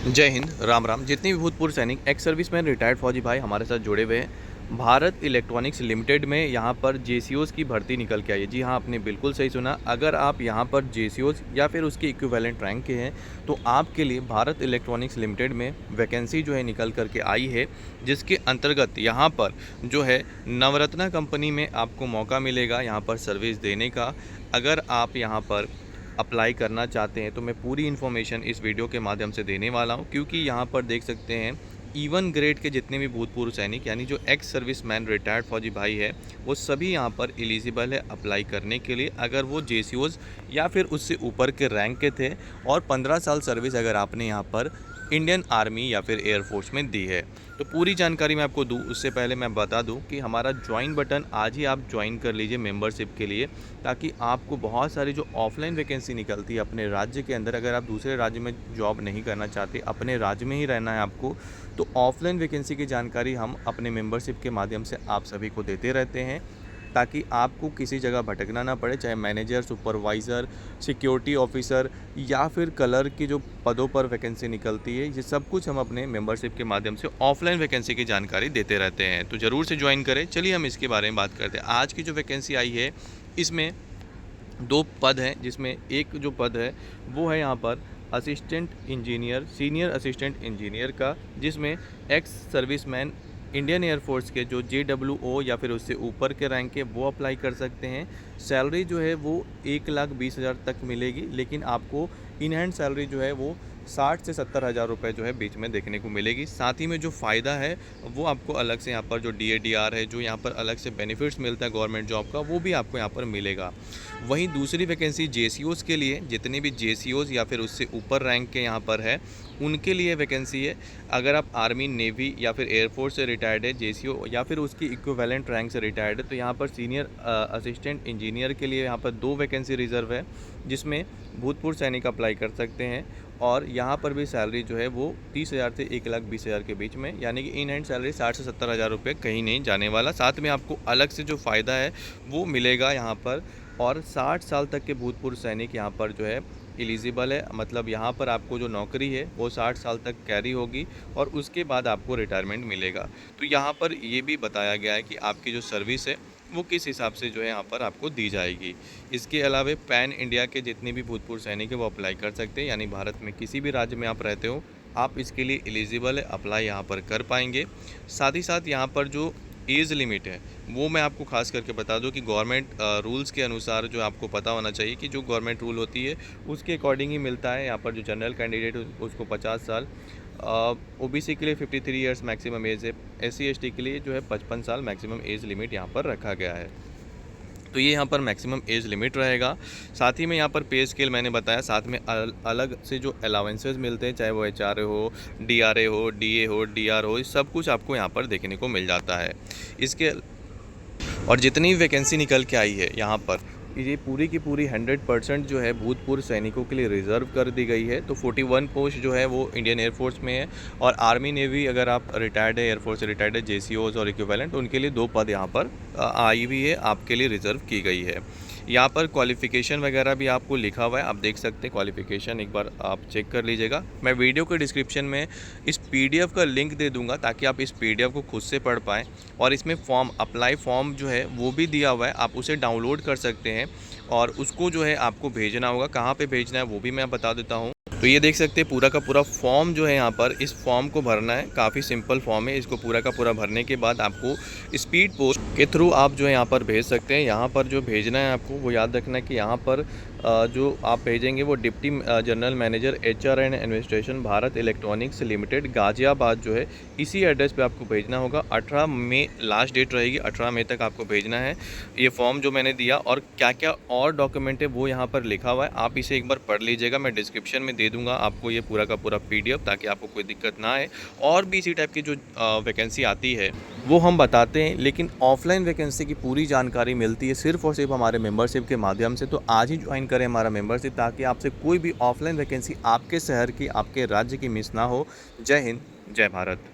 जय हिंद, राम राम। जितने भी भूतपूर्व सैनिक, एक्स सर्विसमैन, रिटायर्ड फौजी भाई हमारे साथ जुड़े हुए हैं, भारत इलेक्ट्रॉनिक्स लिमिटेड में यहाँ पर जेसीओज़ की भर्ती निकल के आई है। जी हाँ, आपने बिल्कुल सही सुना। अगर आप यहाँ पर जेसीओज़ या फिर उसके इक्विवेलेंट रैंक के हैं, तो आपके लिए भारत इलेक्ट्रॉनिक्स लिमिटेड में वैकेंसी जो है निकल करके आई है, जिसके अंतर्गत यहाँ पर जो है नवरत्ना कंपनी में आपको मौका मिलेगा यहाँ पर सर्विस देने का। अगर आप यहाँ पर अप्लाई करना चाहते हैं तो मैं पूरी इन्फॉर्मेशन इस वीडियो के माध्यम से देने वाला हूं, क्योंकि यहाँ पर देख सकते हैं E1 ग्रेड के जितने भी भूतपूर्व सैनिक यानी जो एक्स सर्विसमैन रिटायर्ड फौजी भाई है, वो सभी यहाँ पर एलिजिबल है अप्लाई करने के लिए। अगर वो जेसीओज़ या फिर उससे ऊपर के रैंक के थे और 15 साल सर्विस अगर आपने यहाँ पर इंडियन आर्मी या फिर एयरफोर्स में दी है। तो पूरी जानकारी मैं आपको दूँ उससे पहले मैं बता दूं कि हमारा ज्वाइन बटन आज ही आप ज्वाइन कर लीजिए मेंबरशिप के लिए, ताकि आपको बहुत सारी जो ऑफलाइन वैकेंसी निकलती है अपने राज्य के अंदर, अगर आप दूसरे राज्य में जॉब नहीं करना चाहते, अपने राज्य में ही रहना है आपको, तो ऑफलाइन वैकेंसी की जानकारी हम अपने मेंबरशिप के माध्यम से आप सभी को देते रहते हैं, ताकि आपको किसी जगह भटकना ना पड़े। चाहे मैनेजर, सुपरवाइज़र, सिक्योरिटी ऑफिसर या फिर कलर की जो पदों पर वैकेंसी निकलती है, ये सब कुछ हम अपने मेंबरशिप के माध्यम से ऑफलाइन वैकेंसी की जानकारी देते रहते हैं। तो ज़रूर से ज्वाइन करें। चलिए हम इसके बारे में बात करते हैं। आज की जो वैकेंसी आई है, इसमें 2 पद हैं, जिसमें एक जो पद है वो है यहाँ पर assistant engineer, senior assistant engineer का, जिसमें एक्स सर्विसमैन इंडियन एयरफोर्स के जो JWO या फिर उससे ऊपर के रैंक के वो अप्लाई कर सकते हैं। सैलरी जो है वो 1,20,000 तक मिलेगी, लेकिन आपको इन हैंड सैलरी जो है वो 60 से 70 हज़ार रुपये जो है बीच में देखने को मिलेगी। साथ ही में जो फ़ायदा है वो आपको अलग से यहाँ पर जो DADR है, जो यहाँ पर अलग से बेनिफिट्स मिलता है गवर्नमेंट जॉब का, वो भी आपको यहाँ पर मिलेगा। वहीं दूसरी वैकेंसी जेसीओज़ के लिए, जितने भी जेसीओज़ या फिर उससे ऊपर रैंक के यहाँ पर है, उनके लिए वैकेंसी है। अगर आप आर्मी, नेवी या फिर एयरफोर्स से रिटायर्ड है, जेसीओ या फिर उसकी इक्विवेलेंट रैंक से रिटायर्ड है, तो यहाँ पर सीनियर असिस्टेंट इंजीनियर के लिए यहाँ पर 2 वैकेंसी रिजर्व है, जिसमें भूतपूर्व सैनिक अप्लाई कर सकते हैं। और यहाँ पर भी सैलरी जो है वो 30,000 से 1,20,000 के बीच में, यानी कि इन हैंड सैलरी 60 से 70 हज़ार रुपये कहीं नहीं जाने वाला। साथ में आपको अलग से जो फ़ायदा है वो मिलेगा यहाँ पर। और 60 साल तक के भूतपूर्व सैनिक यहाँ पर जो है एलिजिबल है, मतलब यहाँ पर आपको जो नौकरी है वो 60 साल तक कैरी होगी और उसके बाद आपको रिटायरमेंट मिलेगा। तो यहाँ पर ये भी बताया गया है कि आपकी जो सर्विस है वो किस हिसाब से जो है यहाँ पर आपको दी जाएगी। इसके अलावा पैन इंडिया के जितने भी भूतपूर्व सैनिक है वो अप्लाई कर सकते हैं, यानी भारत में किसी भी राज्य में आप रहते हो, आप इसके लिए एलिजिबल है, अप्लाई यहाँ पर कर पाएंगे। साथ ही साथ यहाँ पर जो एज लिमिट है वो मैं आपको खास करके बता दूं कि गवर्नमेंट रूल्स के अनुसार, जो आपको पता होना चाहिए कि जो गवर्नमेंट रूल होती है उसके अकॉर्डिंग ही मिलता है। यहाँ पर जो जनरल कैंडिडेट है उसको 50 साल, ओबीसी के लिए 53 ईयर्स मैक्सिमम एज है, SC ST के लिए जो है 55 साल मैक्सिमम एज लिमिट यहाँ पर रखा गया है। तो ये यहाँ पर मैक्सिमम एज लिमिट रहेगा। साथ ही में यहाँ पर पे स्केल मैंने बताया, साथ में अलग से जो अलाउंसेस मिलते हैं, चाहे वो HRA हो, DRA हो, DA हो, DR हो, सब कुछ आपको यहाँ पर देखने को मिल जाता है। इसके और जितनी भी वैकेंसी निकल के आई है यहाँ पर, ये पूरी की पूरी 100% जो है भूतपूर्व सैनिकों के लिए रिज़र्व कर दी गई है। तो 41 पोस्ट जो है वो इंडियन एयरफोर्स में है, और आर्मी नेवी अगर आप रिटायर्ड है, एयरफोर्स से रिटायर्ड है, जेसीओज़ और इक्विवेलेंट, उनके लिए 2 पद यहाँ पर आई हुई है, आपके लिए रिज़र्व की गई है। यहाँ पर क्वालिफ़िकेशन वगैरह भी आपको लिखा हुआ है, आप देख सकते हैं क्वालिफ़िकेशन, एक बार आप चेक कर लीजिएगा। मैं वीडियो के डिस्क्रिप्शन में इस PDF का लिंक दे दूंगा, ताकि आप इस PDF को खुद से पढ़ पाएँ। और इसमें फॉर्म, अप्लाई फॉर्म जो है वो भी दिया हुआ है, आप उसे डाउनलोड कर सकते हैं और उसको जो है आपको भेजना होगा। कहाँ पे भेजना है वो भी मैं बता देता हूँ। तो ये देख सकते हैं पूरा का पूरा फॉर्म जो है यहाँ पर, इस फॉर्म को भरना है। काफ़ी सिंपल फॉर्म है। इसको पूरा का पूरा भरने के बाद आपको स्पीड पोस्ट के थ्रू आप जो है यहाँ पर भेज सकते हैं। यहाँ पर जो भेजना है आपको वो याद रखना है कि यहाँ पर जो आप भेजेंगे वो deputy general manager HR and administration, Bharat electronics limited, Ghaziabad जो है, इसी एड्रेस पे आपको भेजना होगा। 18 मई लास्ट डेट रहेगी, 18 मई तक आपको भेजना है ये फॉर्म जो मैंने दिया। और क्या क्या और डॉक्यूमेंट है वो यहाँ पर लिखा हुआ है, आप इसे एक बार पढ़ लीजिएगा। मैं डिस्क्रिप्शन में दे दूँगा आपको ये पूरा का पूरा PDF, ताकि आपको कोई दिक्कत ना आए। और भी इसी टाइप की जो वैकेंसी आती है वो हम बताते हैं, लेकिन ऑफलाइन वैकेंसी की पूरी जानकारी मिलती है सिर्फ़ और सिर्फ हमारे मेंबरशिप के माध्यम से। तो आज ही ज्वाइन करें हमारा मेंबरशिप, ताकि आपसे कोई भी ऑफलाइन वैकेंसी आपके शहर की, आपके राज्य की मिस ना हो। जय हिंद, जय भारत।